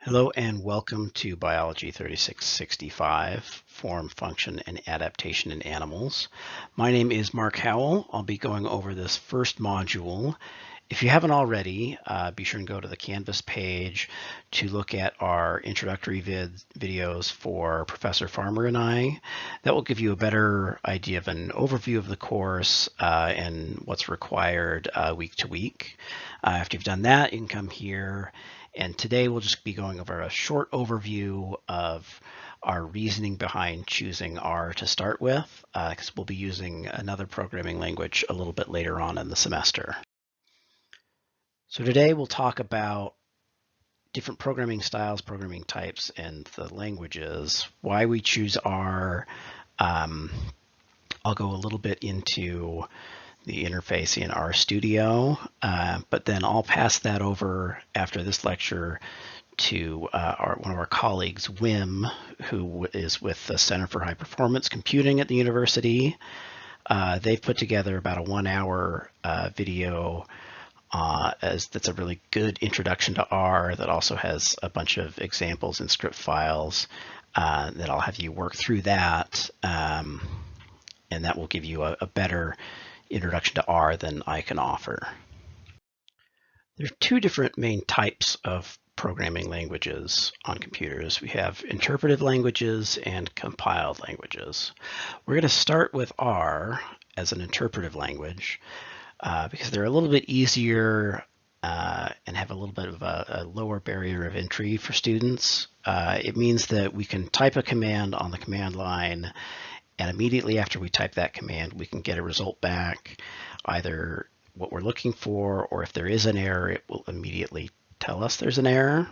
Hello and welcome to Biology 3665, Form, Function, and Adaptation in Animals. My name is Mark Howell. I'll be going over this first module. If you haven't already, be sure and go to the Canvas page to look at our introductory videos for Professor Farmer and I. That will give you a better idea of an overview of the course and what's required week to week. After you've done that, you can come here. And today we'll just be going over a short overview of our reasoning behind choosing R to start with, because we'll be using another programming language a little bit later on in the semester. So today we'll talk about different programming styles, programming types, and the languages, why we choose R. I'll go a little bit into the interface in RStudio, but then I'll pass that over after this lecture to one of our colleagues, Wim, who is with the Center for High Performance Computing at the university. They've put together about a 1-hour video that's a really good introduction to R that also has a bunch of examples and script files that I'll have you work through that, and that will give you a better introduction to R than I can offer. There are two different main types of programming languages on computers. We have interpretive languages and compiled languages. We're going to start with R as an interpretive language because they're a little bit easier and have a little bit of a lower barrier of entry for students. It means that we can type a command on the command line, and immediately after we type that command, we can get a result back, either what we're looking for, or if there is an error, it will immediately tell us there's an error.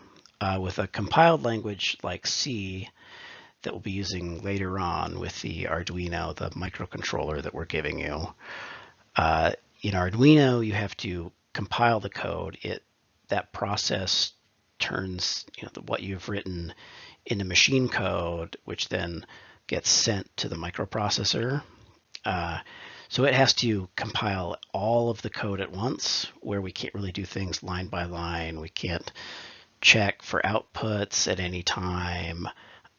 With a compiled language like C that we'll be using later on with the Arduino, the microcontroller that we're giving you, in Arduino, you have to compile the code. That process turns what you've written into machine code, which then gets sent to the microprocessor. So it has to compile all of the code at once, where we can't really do things line by line. We can't check for outputs at any time.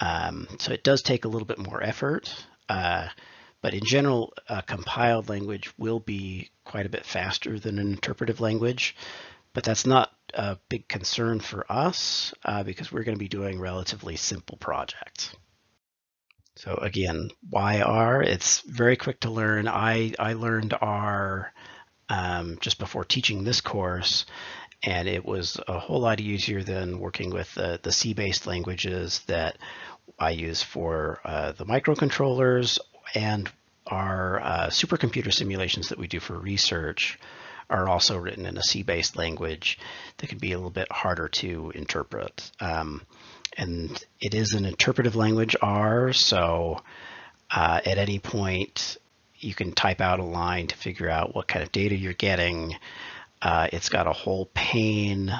So it does take a little bit more effort. But in general, a compiled language will be quite a bit faster than an interpretive language. But that's not a big concern for us because we're going to be doing relatively simple projects. So again, why R? It's very quick to learn. I learned R just before teaching this course, and it was a whole lot easier than working with the C-based languages that I use for the microcontrollers, and our supercomputer simulations that we do for research are also written in a C-based language that can be a little bit harder to interpret. And it is an interpretive language, R, so at any point you can type out a line to figure out what kind of data you're getting. It's got a whole pane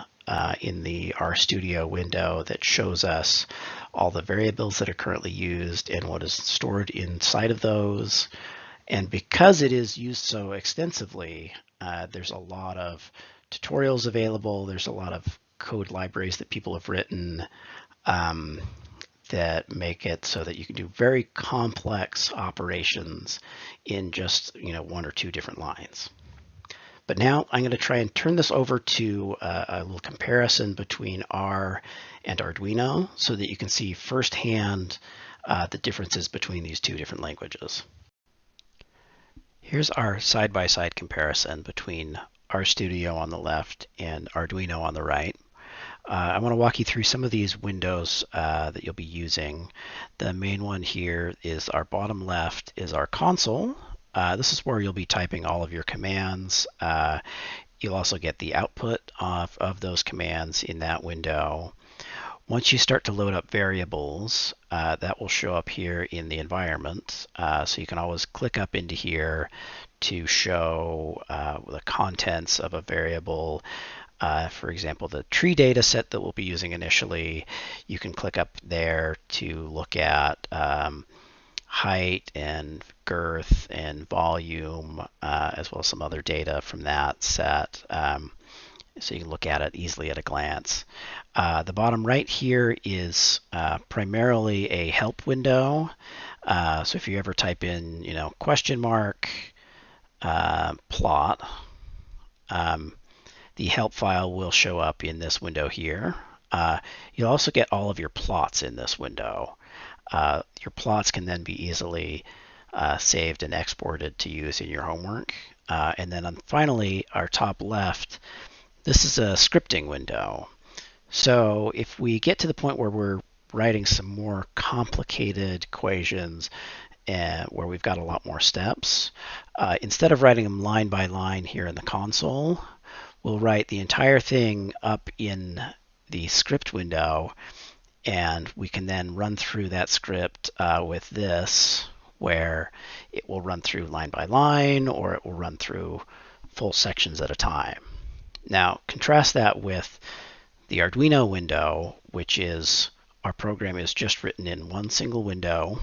in the RStudio window that shows us all the variables that are currently used and what is stored inside of those. And because it is used so extensively, there's a lot of tutorials available. There's a lot of code libraries that people have written that make it so that you can do very complex operations in just 1 or 2 different lines. But now I'm going to try and turn this over to a little comparison between R and Arduino so that you can see firsthand the differences between these two different languages. Here's our side-by-side comparison between RStudio on the left and Arduino on the right. I want to walk you through some of these windows that you'll be using. The main one here is our bottom left is our console. This is where you'll be typing all of your commands. You'll also get the output of those commands in that window. Once you start to load up variables, that will show up here in the environment. So you can always click up into here to show the contents of a variable. For example, the tree data set that we'll be using initially, you can click up there to look at height and girth and volume, as well as some other data from that set. so you can look at it easily at a glance. The bottom right here is primarily a help window. So if you ever type in, question mark plot, the help file will show up in this window here. You'll also get all of your plots in this window. Your plots can then be easily saved and exported to use in your homework. And then finally, our top left, this is a scripting window. So if we get to the point where we're writing some more complicated equations where we've got a lot more steps, instead of writing them line by line here in the console, we'll write the entire thing up in the script window, and we can then run through that script with this, where it will run through line by line, or it will run through full sections at a time. Now, contrast that with the Arduino window, which is our program is just written in one single window,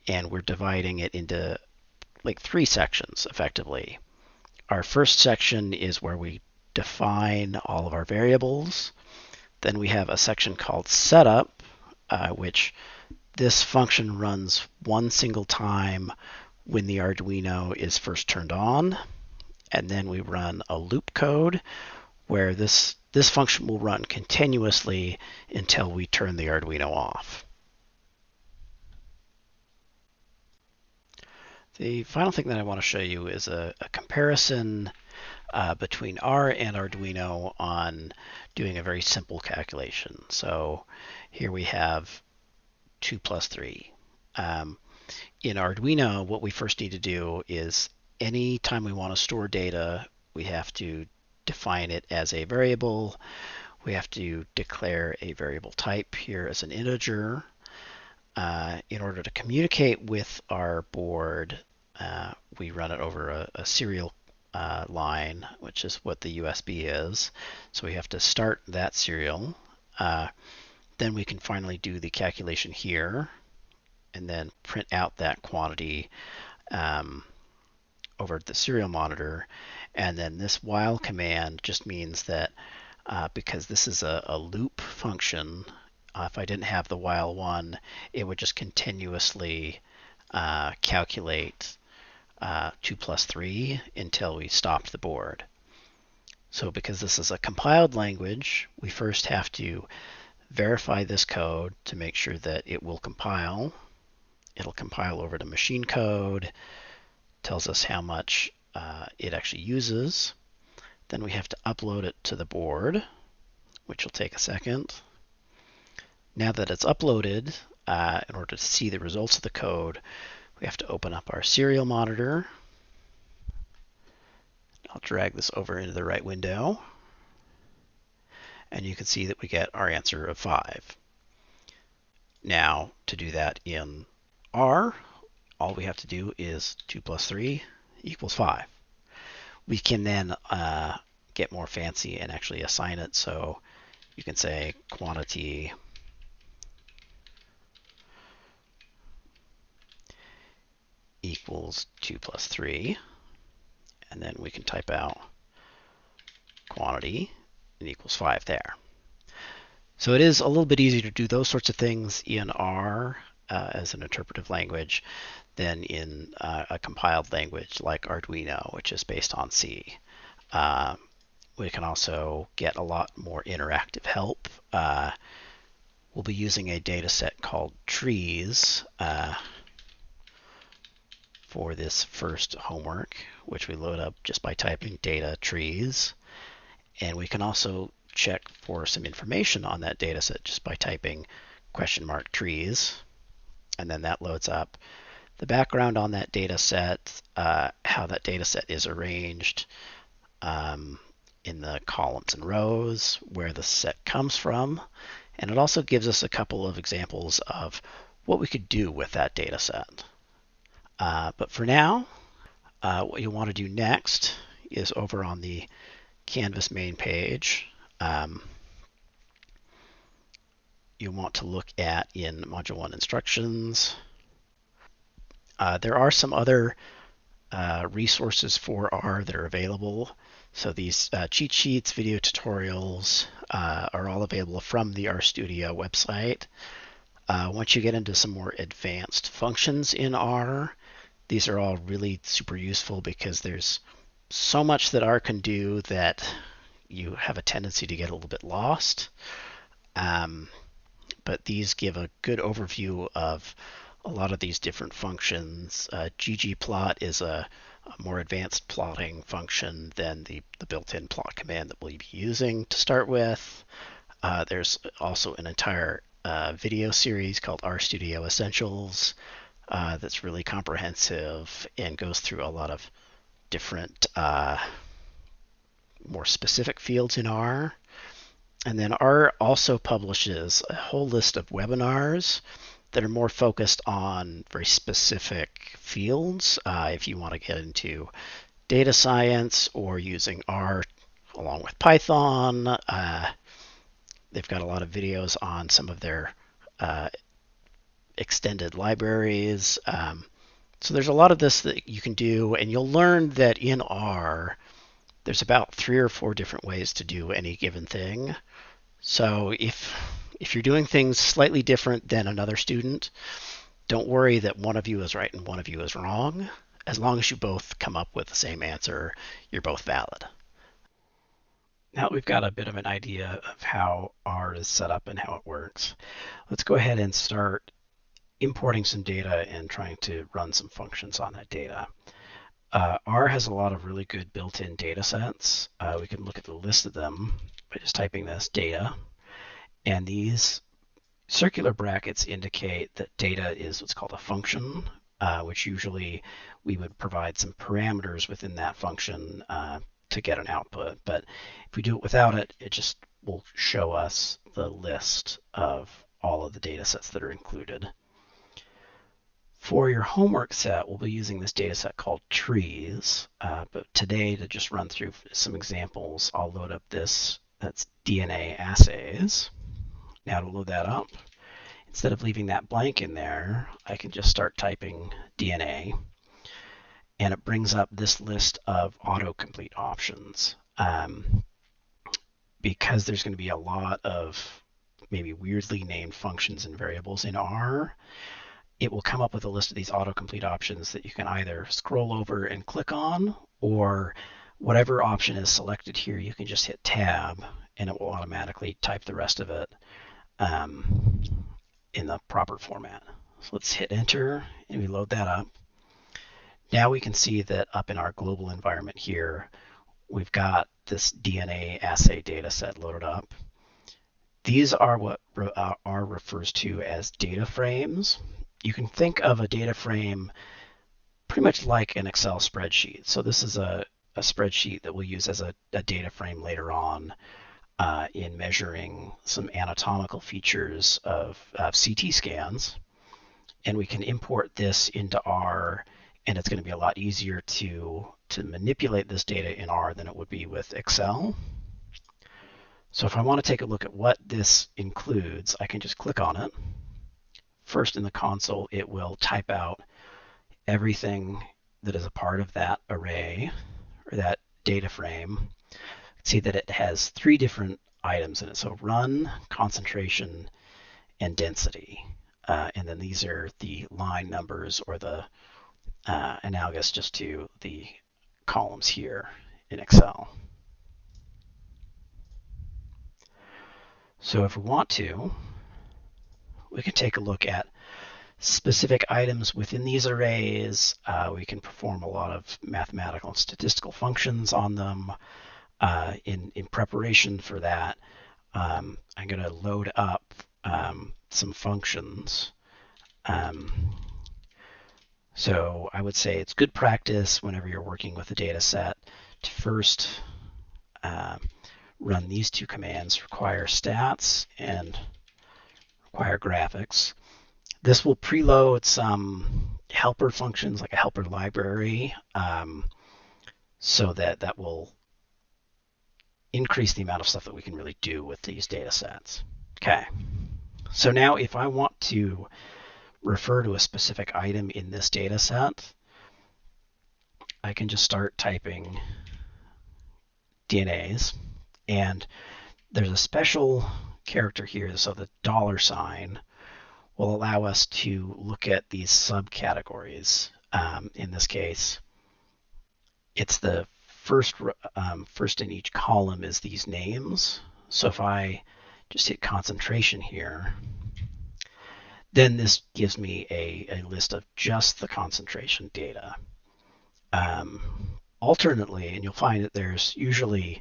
and we're dividing it into like 3 sections effectively. Our first section is where we define all of our variables. Then we have a section called setup, which this function runs one single time when the Arduino is first turned on. And then we run a loop code where this function will run continuously until we turn the Arduino off. The final thing that I want to show you is a comparison between R and Arduino on doing a very simple calculation. So here we have 2 plus 3. In Arduino, what we first need to do is any time we want to store data, we have to define it as a variable. We have to declare a variable type here as an integer. In order to communicate with our board, we run it over a serial line, which is what the USB is. So we have to start that serial. Then we can finally do the calculation here and then print out that quantity over the serial monitor. And then this while command just means that because this is a loop function, if I didn't have the while one, it would just continuously calculate 2 plus 3 until we stopped the board. So because this is a compiled language, we first have to verify this code to make sure that it will compile. It'll compile over to machine code, tells us how much it actually uses. Then we have to upload it to the board, which will take a second. Now that it's uploaded, in order to see the results of the code, we have to open up our serial monitor. I'll drag this over into the right window. And you can see that we get our answer of 5. Now, to do that in R, all we have to do is 2 plus 3 equals 5. We can then get more fancy and actually assign it. So you can say quantity equals 2 plus 3. And then we can type out quantity and equals 5 there. So it is a little bit easier to do those sorts of things in R as an interpretive language than in a compiled language like Arduino, which is based on C. We can also get a lot more interactive help. We'll be using a data set called trees for this first homework, which we load up just by typing data trees. And we can also check for some information on that data set just by typing question mark trees. And then that loads up the background on that data set, how that data set is arranged in the columns and rows, where the set comes from. And it also gives us a couple of examples of what we could do with that data set. But for now, what you want to do next is over on the Canvas main page, you want to look at in Module 1 instructions. There are some other resources for R that are available. So these cheat sheets, video tutorials are all available from the RStudio website. Once you get into some more advanced functions in R, these are all really super useful because there's so much that R can do that you have a tendency to get a little bit lost. But these give a good overview of a lot of these different functions. ggplot is a more advanced plotting function than the built-in plot command that we'll be using to start with. There's also an entire video series called RStudio Essentials that's really comprehensive and goes through a lot of different more specific fields in R. And then R also publishes a whole list of webinars that are more focused on very specific fields. If you want to get into data science or using R along with Python, they've got a lot of videos on some of their extended libraries. So there's a lot of this that you can do, and you'll learn that in R, there's about 3 or 4 different ways to do any given thing. So if you're doing things slightly different than another student, don't worry that one of you is right and one of you is wrong. As long as you both come up with the same answer, you're both valid. Now that we've got a bit of an idea of how R is set up and how it works, let's go ahead and start importing some data and trying to run some functions on that data. R has a lot of really good built-in data sets. We can look at the list of them by just typing this data. And these circular brackets indicate that data is what's called a function, which usually we would provide some parameters within that function to get an output. But if we do it without it, it just will show us the list of all of the data sets that are included. For your homework set, we'll be using this data set called trees. But today, to just run through some examples, I'll load up this, that's DNA assays. Now to load that up, instead of leaving that blank in there, I can just start typing DNA. And it brings up this list of autocomplete options. Because there's going to be a lot of maybe weirdly named functions and variables in R, it will come up with a list of these autocomplete options that you can either scroll over and click on, or whatever option is selected here, you can just hit tab and it will automatically type the rest of it in the proper format. So let's hit enter and we load that up. Now we can see that up in our global environment here, we've got this DNA assay data set loaded up. These are what R refers to as data frames. You can think of a data frame pretty much like an Excel spreadsheet. So this is a spreadsheet that we'll use as a data frame later on in measuring some anatomical features of CT scans. And we can import this into R, and it's going to be a lot easier to manipulate this data in R than it would be with Excel. So if I want to take a look at what this includes, I can just click on it. First in the console, it will type out everything that is a part of that array or that data frame. See that it has 3 different items in it. So run, concentration, and density. And then these are the line numbers or the analogous just to the columns here in Excel. So if we want to, we can take a look at specific items within these arrays. We can perform a lot of mathematical and statistical functions on them. In preparation for that, I'm going to load up some functions. So I would say it's good practice whenever you're working with a data set to first run these 2 commands, require stats and require graphics. This will preload some helper functions like a helper library, so that will increase the amount of stuff that we can really do with these data sets. Okay, so now if I want to refer to a specific item in this data set, I can just start typing DNAs, and there's a special character here, so the $sign will allow us to look at these subcategories. In this case, it's the first in each column is these names. So if I just hit concentration here, then this gives me a list of just the concentration data. Alternately, and you'll find that there's usually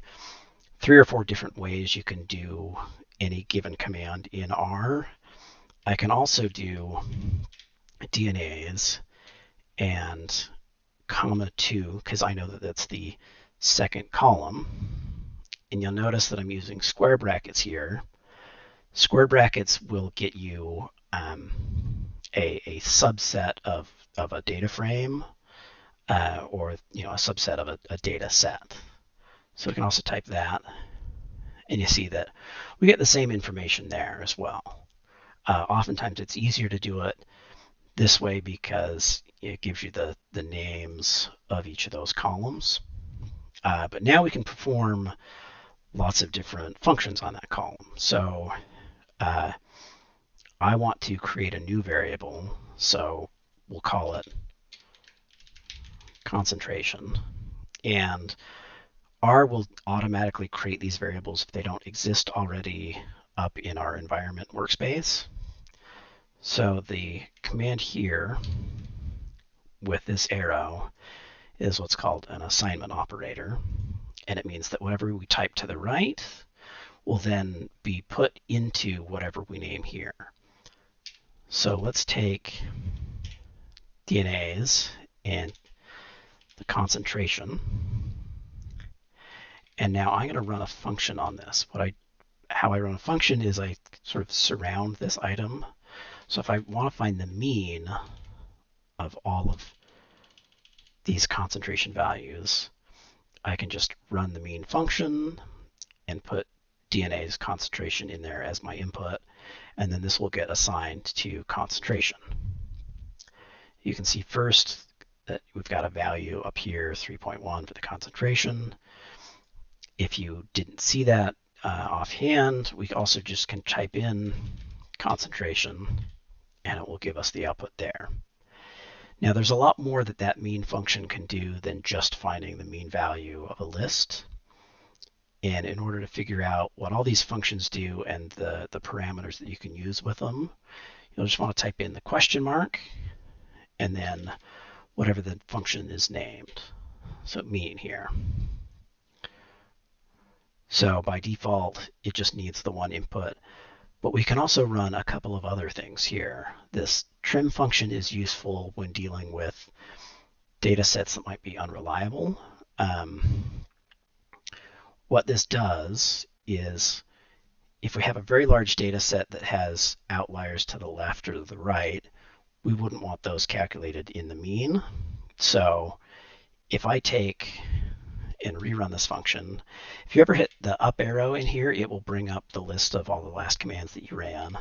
3 or 4 different ways you can do any given command in R. I can also do DNAs and comma 2, because I know that that's the second column. And you'll notice that I'm using square brackets here. Square brackets will get you a subset of a data frame, or a subset of a data set. So we can also type that, and you see that we get the same information there as well. Oftentimes it's easier to do it this way because it gives you the names of each of those columns. But now we can perform lots of different functions on that column. So I want to create a new variable, so we'll call it concentration. And R will automatically create these variables if they don't exist already up in our environment workspace. So the command here with this arrow is what's called an assignment operator. And it means that whatever we type to the right will then be put into whatever we name here. So let's take DNAs and the concentration. And now I'm going to run a function on this. How I run a function is I sort of surround this item. So if I want to find the mean of all of these concentration values, I can just run the mean function and put DNA's concentration in there as my input, and then this will get assigned to concentration. You can see first that we've got a value up here, 3.1 for the concentration. If you didn't see that offhand, we also just can type in concentration and it will give us the output there. Now there's a lot more that mean function can do than just finding the mean value of a list. And in order to figure out what all these functions do and the parameters that you can use with them, you'll just want to type in the question mark and then whatever the function is named. So mean here. So by default, it just needs the one input. But we can also run a couple of other things here. This trim function is useful when dealing with data sets that might be unreliable. What this does is if we have a very large data set that has outliers to the left or to the right, we wouldn't want those calculated in the mean. So if I take and rerun this function, if you ever hit the up arrow in here, it will bring up the list of all the last commands that you ran.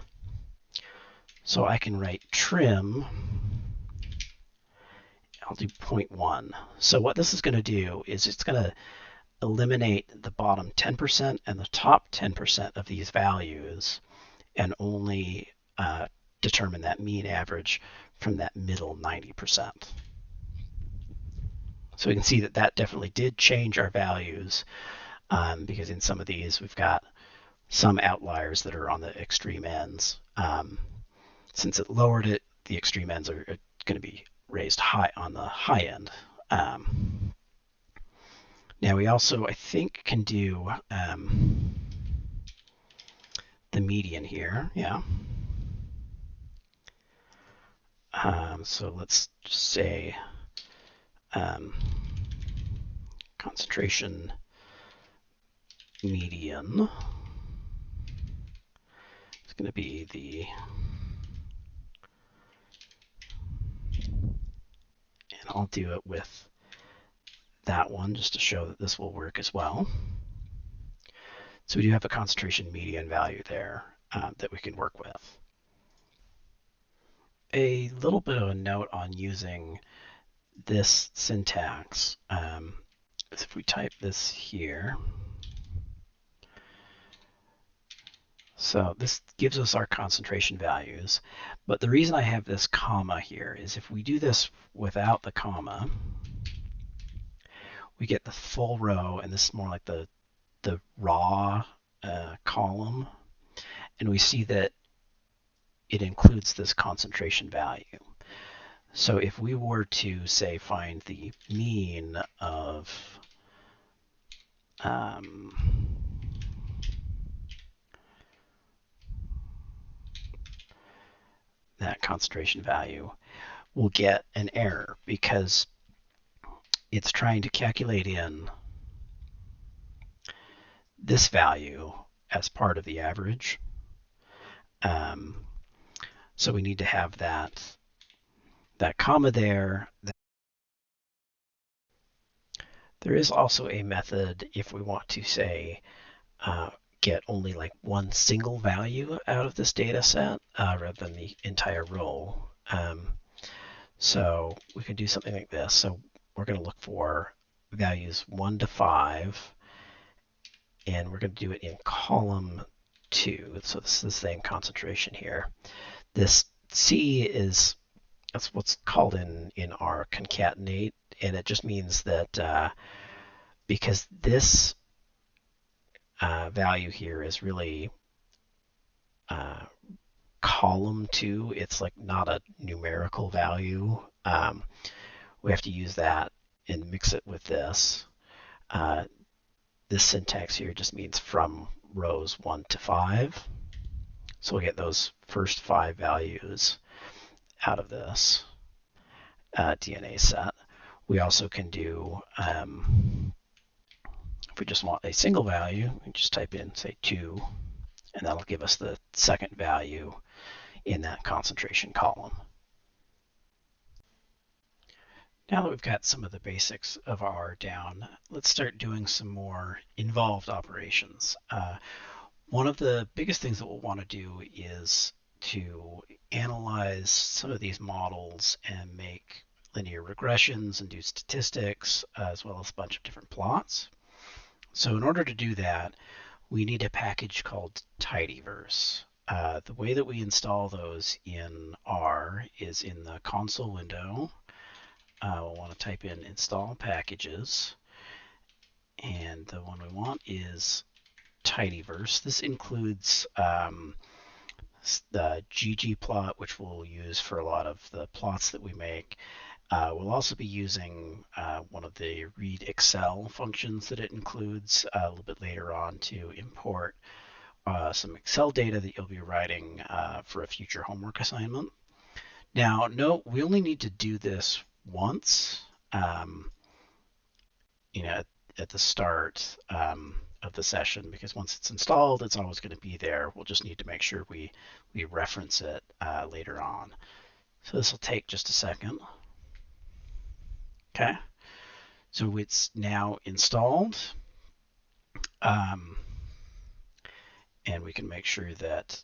So I can write trim, I'll do 0.1. So what this is going to do is it's going to eliminate the bottom 10% and the top 10% of these values and only determine that mean average from that middle 90%. So we can see that definitely did change our values because in some of these we've got some outliers that are on the extreme ends. Since it lowered it, the extreme ends are going to be raised high on the high end. Now we also, I think, can do the median here, yeah. So let's just say concentration median is going to be the, and I'll do it with that one just to show that this will work as well. So we do have a concentration median value there that we can work with. A little bit of a note on using this syntax. is if we type this here. So this gives us our concentration values. But the reason I have this comma here is if we do this without the comma, we get the full row, and this is more like the raw column. And we see that it includes this concentration value. So if we were to, say, find the mean of that concentration value, we'll get an error because it's trying to calculate in this value as part of the average. So we need to have that comma there. There is also a method if we want to say get only like one single value out of this data set rather than the entire row. So we can do something like this. So we're going to look for values 1 to 5, and we're going to do it in column 2. So this is the same concentration here. This C is, that's what's called in R concatenate, and it just means that because this value here is really column 2, it's like not a numerical value. We have to use that and mix it with this. This syntax here just means from rows 1 to 5. So we'll get those first 5 values out of this DNA set. We also can do, if we just want a single value, we just type in, say, 2, and that'll give us the second value in that concentration column. Now that we've got some of the basics of R down, let's start doing some more involved operations. One of the biggest things that we'll want to do is to analyze some of these models and make linear regressions and do statistics, as well as a bunch of different plots. So in order to do that, we need a package called tidyverse. The way that we install those in R is in the console window. We'll want to type in install packages, and the one we want is tidyverse. This includes the ggplot, which we'll use for a lot of the plots that we make. We'll also be using one of the read Excel functions that it includes a little bit later on to import some Excel data that you'll be writing for a future homework assignment. Now, note, we only need to do this once, at the start of the session, because once it's installed, it's always going to be there. We'll just need to make sure we reference it later on. So this will take just a second. Okay, so it's now installed, and we can make sure that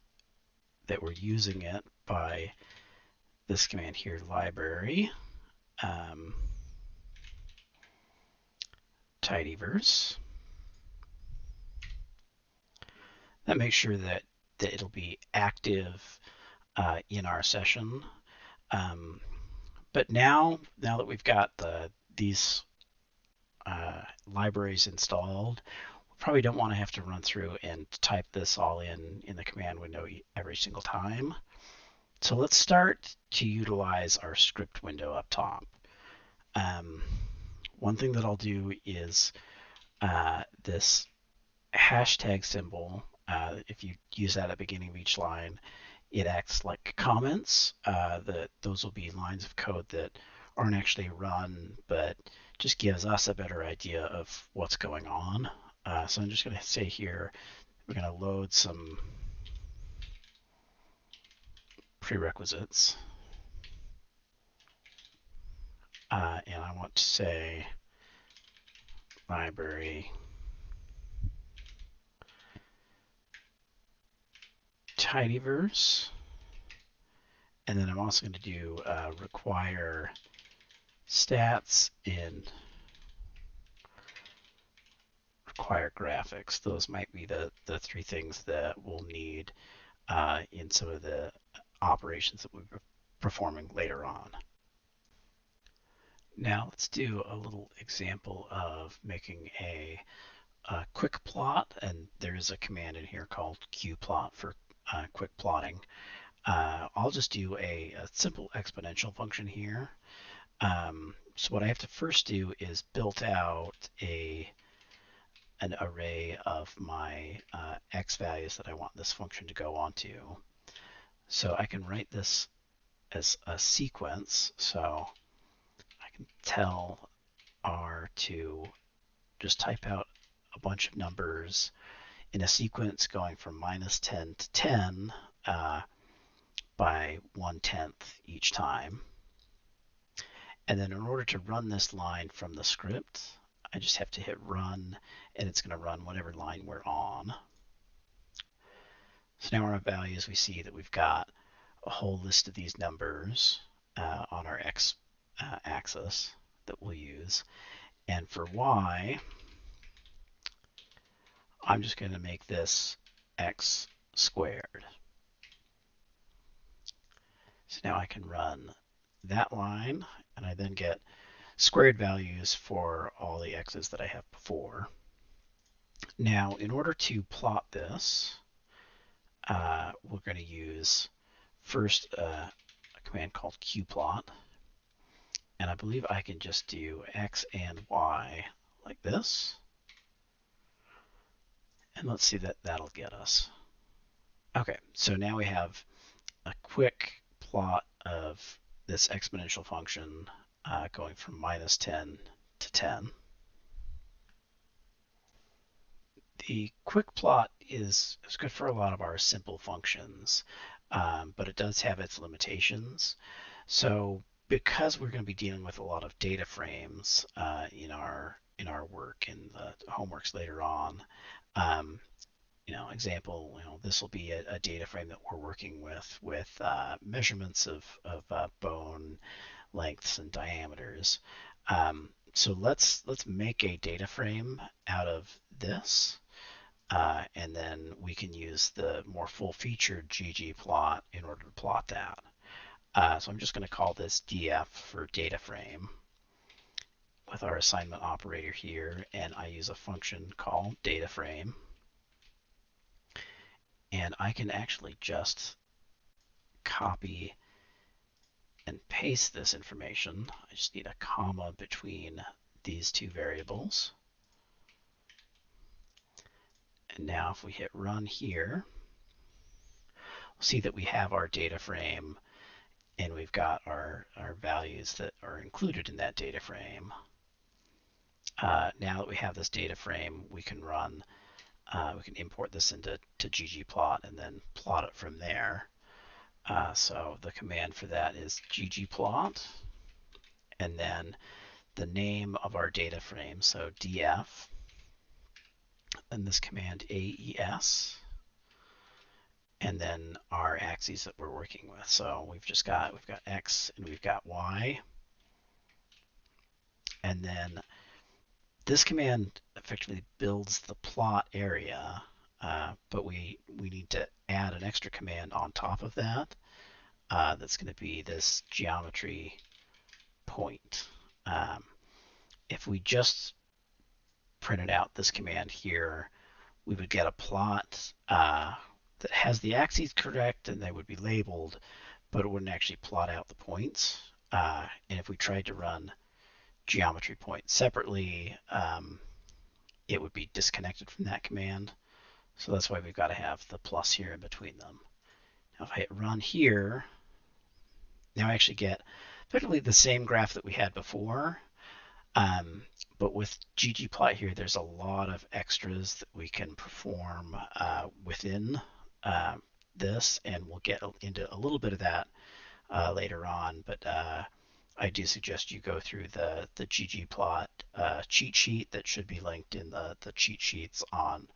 we're using it by this command here, library tidyverse. That makes sure that it'll be active in our session. But now that we've got these libraries installed, we probably don't want to have to run through and type this all in the command window every single time. So let's start to utilize our script window up top. One thing that I'll do is this hashtag symbol. If you use that at the beginning of each line, it acts like comments. Those will be lines of code that aren't actually run, but just gives us a better idea of what's going on. So I'm just going to say here, we're going to load some prerequisites. And I want to say library tidyverse. And then I'm also going to do require stats in require graphics. Those might be the three things that we'll need in some of the operations that we'll be performing later on. Now let's do a little example of making a quick plot, and there's a command in here called qplot for quick plotting. I'll just do a simple exponential function here. So what I have to first do is build out an array of my x values that I want this function to go onto. So I can write this as a sequence. So I can tell R to just type out a bunch of numbers in a sequence going from -10 to 10 by 1/10 each time. And then in order to run this line from the script, I just have to hit run, and it's going to run whatever line we're on. So now our values, we see that we've got a whole list of these numbers on our x axis that we'll use. And for y, I'm just going to make this x squared. So now I can run that line, and I then get squared values for all the x's that I have before. Now, in order to plot this, we're going to use first a command called qplot, and I believe I can just do x and y like this, and let's see that that'll get us. Okay, so now we have a quick plot of this exponential function going from -10 to 10. The quick plot is good for a lot of our simple functions, but it does have its limitations. So because we're going to be dealing with a lot of data frames in our work and the homeworks later on, example, this will be a data frame that we're working with measurements of bone lengths and diameters. So let's make a data frame out of this. And then we can use the more full-featured ggplot in order to plot that. So I'm just going to call this df for data frame with our assignment operator here, and I use a function called data frame. And I can actually just copy and paste this information. I just need a comma between these two variables. And now if we hit run here, we'll see that we have our data frame, and we've got our values that are included in that data frame. Now that we have this data frame, we can run, we can import this into ggplot and then plot it from there. So the command for that is ggplot, and then the name of our data frame, so df, and this command aes, and then our axes that we're working with. So we've got x and we've got y, and then this command effectively builds the plot area, but we need to add an extra command on top of that. That's going to be this geometry point. If we just printed out this command here, we would get a plot that has the axes correct and they would be labeled, but it wouldn't actually plot out the points. And if we tried to run geometry point separately, it would be disconnected from that command. So that's why we've got to have the plus here in between them. Now if I hit run here, now I actually get effectively the same graph that we had before, but with ggplot here, there's a lot of extras that we can perform within this, and we'll get into a little bit of that later on, but I do suggest you go through the ggplot cheat sheet that should be linked in the cheat sheets on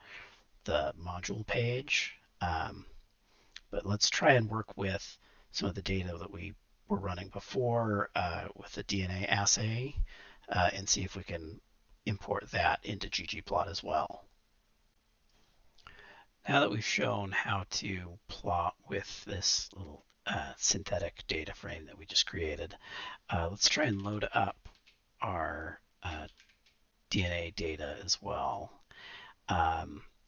the module page. But let's try and work with some of the data that we were running before with the DNA assay and see if we can import that into ggplot as well. Now that we've shown how to plot with this little synthetic data frame that we just created, let's try and load up our DNA data as well.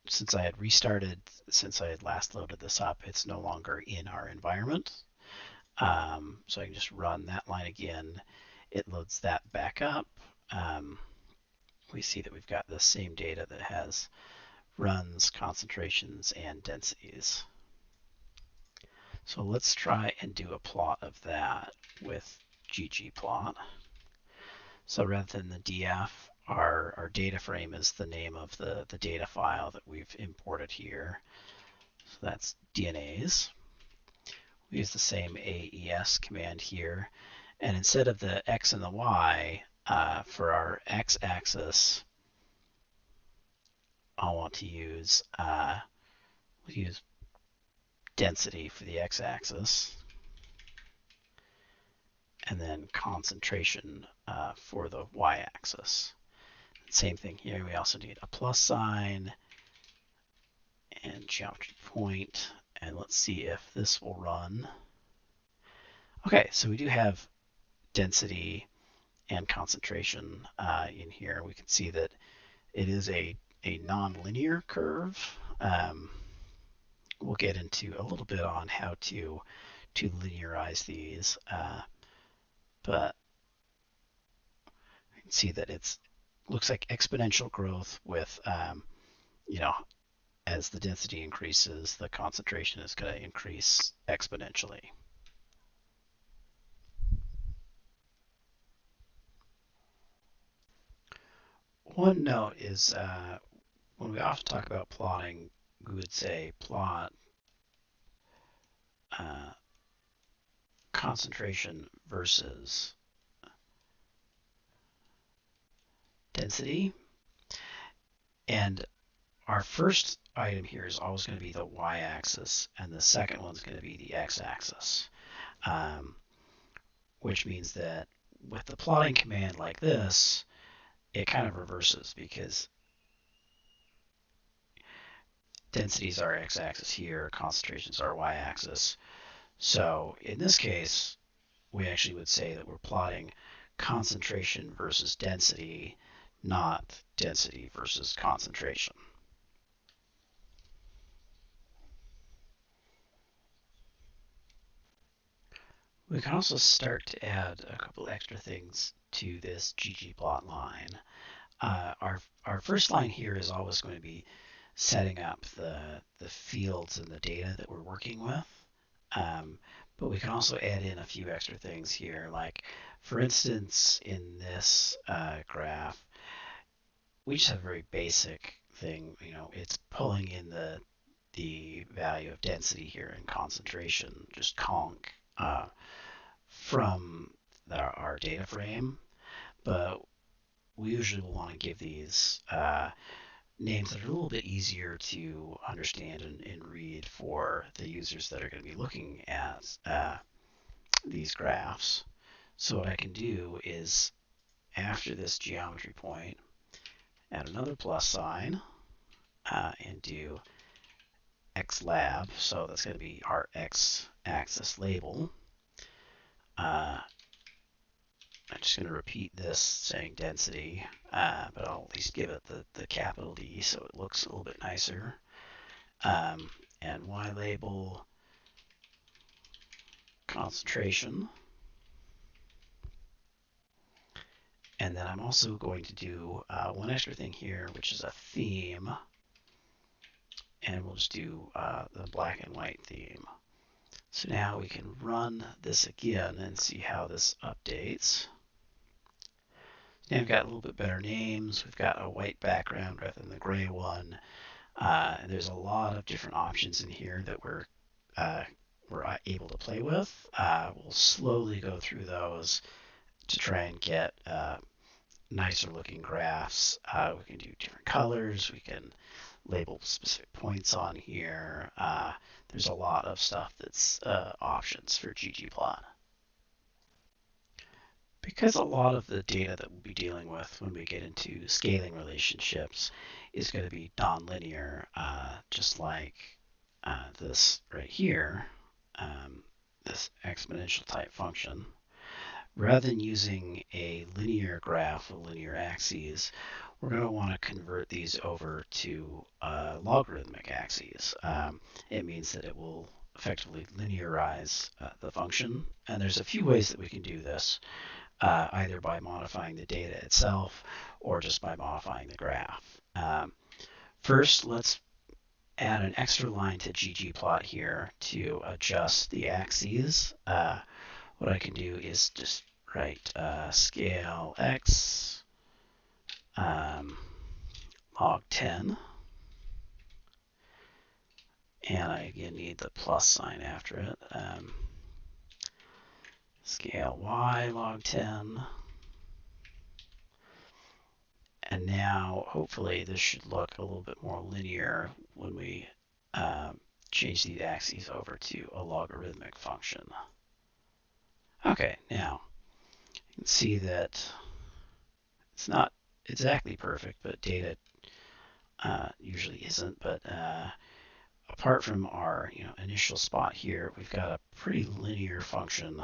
Since I had last loaded this up, it's no longer in our environment. So I can just run that line again. It loads that back up. We see that we've got the same data that has runs, concentrations, and densities. So let's try and do a plot of that with ggplot. So rather than the df, our data frame is the name of the data file that we've imported here. So that's DNAs. We use the same AES command here. And instead of the X and the Y, for our x-axis, I'll want to use, we'll use density for the x-axis, and then concentration for the y-axis. Same thing here. We also need a plus sign and geometry point. And let's see if this will run. Okay, so we do have density and concentration in here. We can see that it is a nonlinear curve. We'll get into a little bit on how to linearize these, but you can see that it's looks like exponential growth with, as the density increases, the concentration is going to increase exponentially. One note is when we often talk about plotting, we would say plot concentration versus density. And our first item here is always going to be the y-axis, and the second one's going to be the x-axis, which means that with the plotting command like this, it kind of reverses because densities are x-axis here, concentrations are y-axis. So in this case, we actually would say that we're plotting concentration versus density, not density versus concentration. We can also start to add a couple extra things to this ggplot line. Our first line here is always going to be setting up the fields and the data that we're working with. But we can also add in a few extra things here, like for instance, in this graph, we just have a very basic thing. It's pulling in the value of density here and concentration, just conc, from our data frame. But we usually will want to give these names that are a little bit easier to understand and read for the users that are going to be looking at these graphs. So what I can do is, after this geometry point, add another plus sign and do xlab. So that's going to be our x-axis label. I'm just going to repeat this saying density, but I'll at least give it the capital D so it looks a little bit nicer. And Y label concentration. And then I'm also going to do one extra thing here, which is a theme. And we'll just do the black and white theme. So now we can run this again and see how this updates. Now we've got a little bit better names. We've got a white background rather than the gray one. And there's a lot of different options in here that we're able to play with. We'll slowly go through those to try and get nicer looking graphs. We can do different colors. We can label specific points on here. There's a lot of stuff that's options for ggplot. Because a lot of the data that we'll be dealing with when we get into scaling relationships is going to be nonlinear, just like this right here, this exponential type function. Rather than using a linear graph with linear axes, we're going to want to convert these over to logarithmic axes. It means that it will effectively linearize the function. And there's a few ways that we can do this, either by modifying the data itself or just by modifying the graph. First, let's add an extra line to ggplot here to adjust the axes. What I can do is just write scale x log 10, and I again need the plus sign after it. Scale y log 10, and now hopefully this should look a little bit more linear when we change these axes over to a logarithmic function. Okay, now you can see that it's not exactly perfect, but data usually isn't. But apart from our initial spot here, we've got a pretty linear function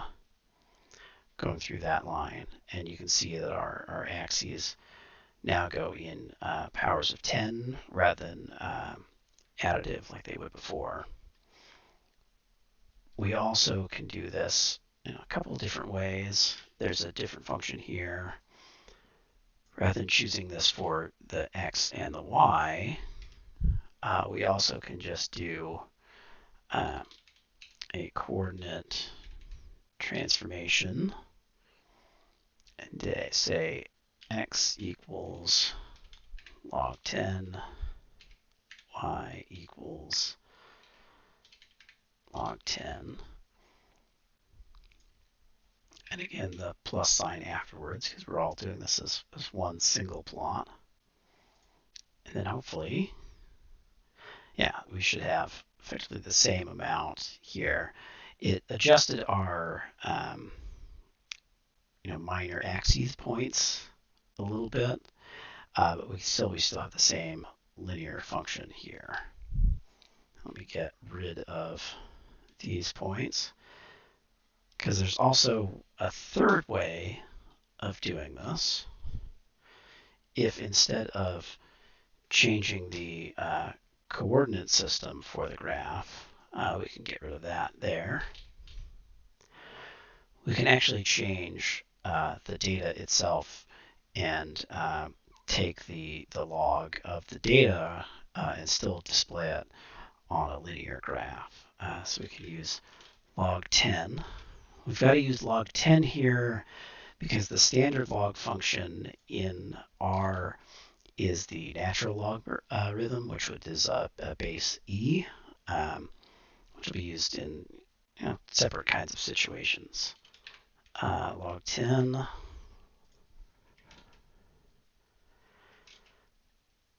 going through that line, and you can see that our axes now go in powers of 10 rather than additive like they would before. We also can do this in a couple of different ways. There's a different function here. Rather than choosing this for the x and the y, we also can just do a coordinate transformation and say x equals log 10, y equals log 10. And again, the plus sign afterwards, because we're all doing this as one single plot. And then hopefully, yeah, we should have effectively the same amount here. It adjusted our minor axes points a little bit, but we still have the same linear function here. Let me get rid of these points, because there's also a third way of doing this. If instead of changing the coordinate system for the graph, we can get rid of that there. We can actually change the data itself and take the log of the data and still display it on a linear graph. So we can use log 10. We've got to use log 10 here because the standard log function in R is the natural logarithm, which is a base e, which will be used in separate kinds of situations. Log 10.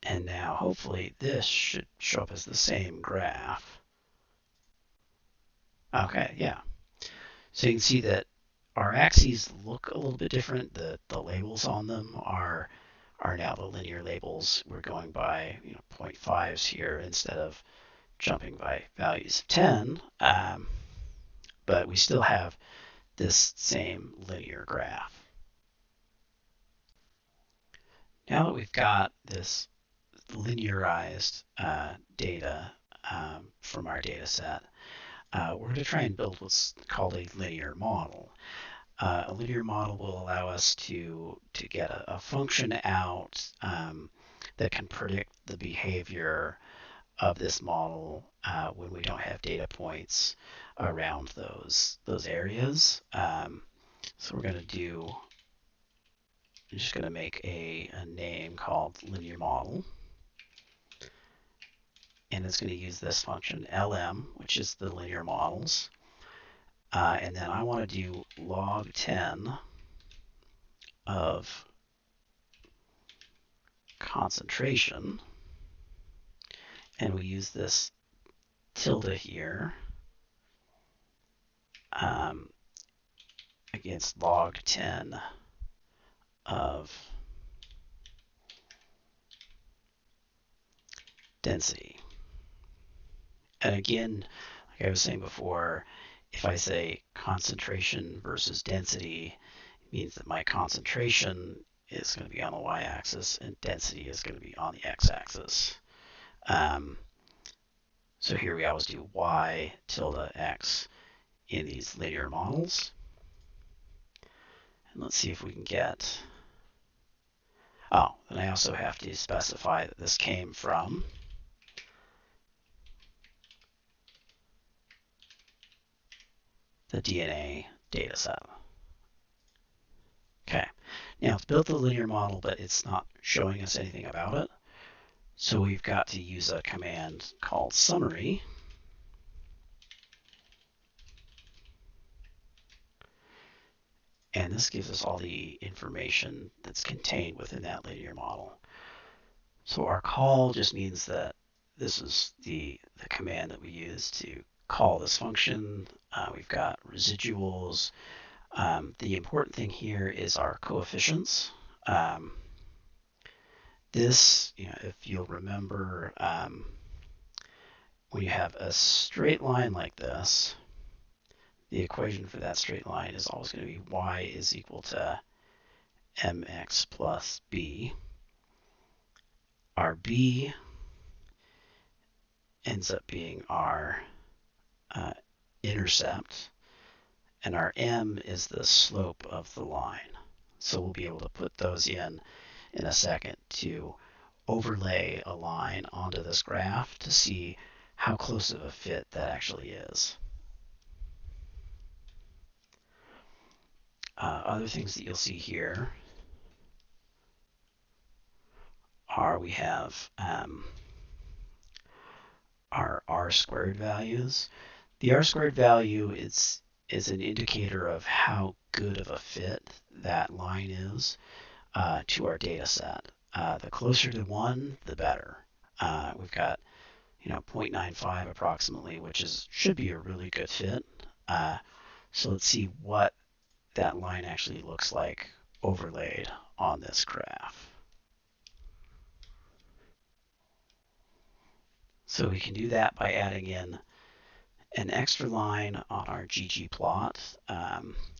And now hopefully this should show up as the same graph. Okay, yeah. So you can see that our axes look a little bit different. The labels on them are now the linear labels. We're going by 0.5s here instead of jumping by values of 10. But we still have this same linear graph. Now that we've got this linearized data from our data set, we're going to try and build what's called a linear model. A linear model will allow us to get a function out that can predict the behavior of this model when we don't have data points around those areas. So we're going to I'm just going to make a name called linear model. And it's going to use this function lm, which is the linear models. And then I want to do log 10 of concentration. And we use this tilde here. against log 10 of density. And again, like I was saying before, if I say concentration versus density, it means that my concentration is going to be on the y-axis and density is going to be on the x-axis. So here we always do y tilde x in these linear models. And let's see if we can get, oh, and I also have to specify that this came from the DNA data set. Okay, now it's built the linear model, but it's not showing us anything about it. So we've got to use a command called summary. And this gives us all the information that's contained within that linear model. So our call just means that this is the command that we use to call this function. We've got residuals. The important thing here is our coefficients. This, if you'll remember, when you have a straight line like this, the equation for that straight line is always going to be y is equal to mx plus b. Our b ends up being our intercept, and our m is the slope of the line. So we'll be able to put those in a second to overlay a line onto this graph to see how close of a fit that actually is. Other things that you'll see here are we have our r-squared values. The r-squared value is an indicator of how good of a fit that line is to our data set. The closer to 1, the better. We've got 0.95 approximately, which should be a really good fit. So let's see what that line actually looks like overlaid on this graph. So we can do that by adding in an extra line on our ggplot.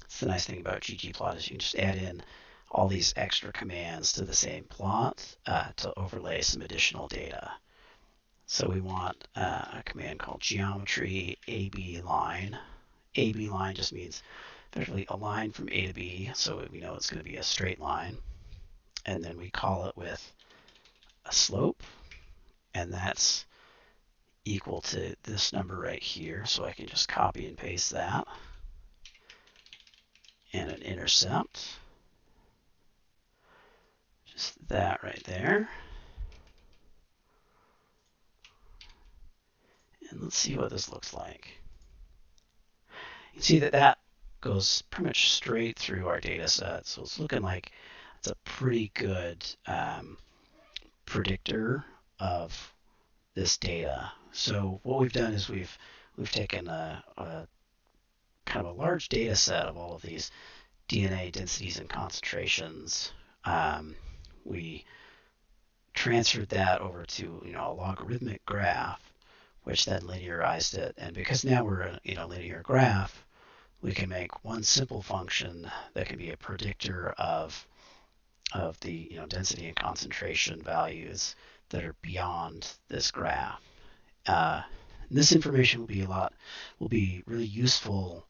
It's the nice thing about ggplot is you can just add in all these extra commands to the same plot to overlay some additional data. So we want a command called geometry AB line. AB line just means effectively a line from A to B, so we know it's going to be a straight line. And then we call it with a slope, and that's equal to this number right here. So I can just copy and paste that. And an intercept. Just that right there. And let's see what this looks like. You can see that goes pretty much straight through our data set. So it's looking like it's a pretty good predictor of this data. So what we've done is we've taken a kind of a large data set of all of these DNA densities and concentrations. We transferred that over to a logarithmic graph, which then linearized it. And because now we're in a linear graph, we can make one simple function that can be a predictor of the density and concentration values that are beyond this graph. This information will be really useful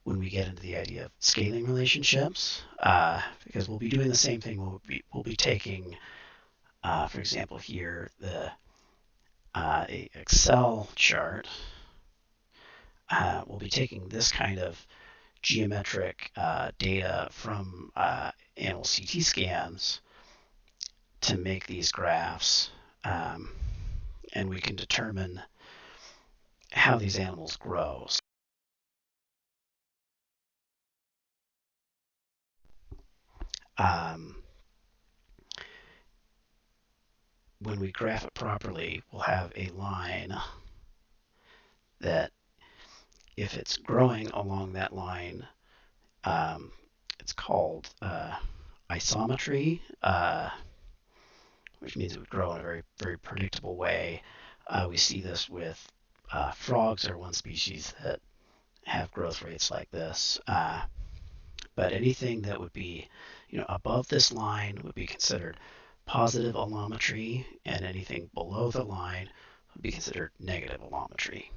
when we get into the idea of scaling relationships, because we'll be doing the same thing. We'll be taking, for example, here the a Excel chart. We'll be taking this kind of geometric data from animal CT scans to make these graphs, and we can determine how these animals grow. When we graph it properly, we'll have a line that, if it's growing along that line, Um, it's called isometry, which means it would grow in a very, very predictable way. We see this with frogs are one species that have growth rates like this. But anything that would be, above this line would be considered positive allometry, and anything below the line would be considered negative allometry.